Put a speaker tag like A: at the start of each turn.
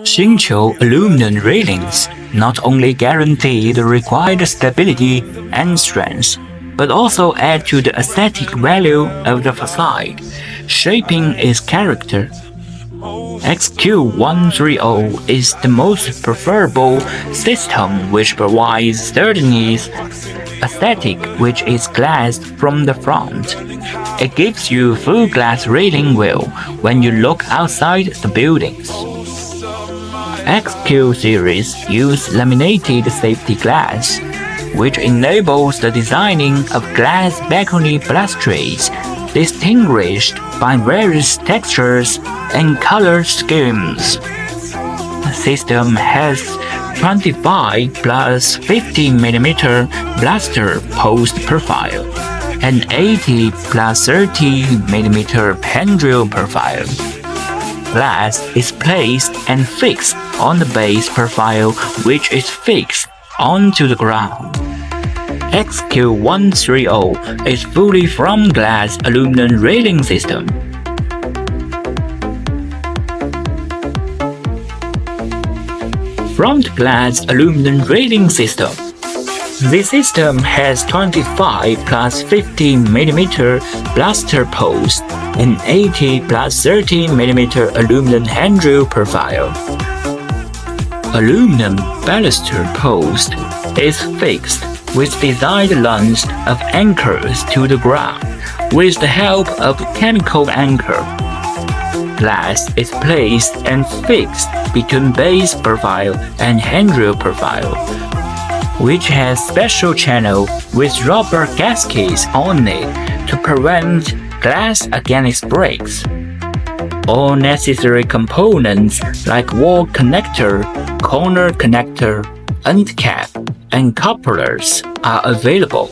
A: Xingqiu aluminum railings not only guarantee the required stability and strength, but also add to the aesthetic value of the facade, shaping its character. XQ130 is the most preferable system which provides sturdiness aesthetic which is glass from the front. It gives you full glass railing view when you look outside the buildings. XQ series use laminated safety glass, which enables the designing of glass balcony balustrades distinguished by various textures and color schemes. The system has 25 plus 50 mm blaster post profile and 80 plus 30 mm handrail profile. Glass is placed and fixed on the base profile, which is fixed onto the ground. XQ130 is fully from glass aluminum railing system. Front glass aluminum railing system. The system has 25 plus 50 mm blaster post and 80 plus 30 mm aluminum handrail profile. Aluminum baluster post is fixed with designed length of anchors to the ground with the help of chemical anchor. Glass is placed and fixed between base profile and handrail profile, which has special channel with rubber gaskets on it to prevent glass against breaks. All necessary components like wall connector, corner connector, end cap, and couplers are available.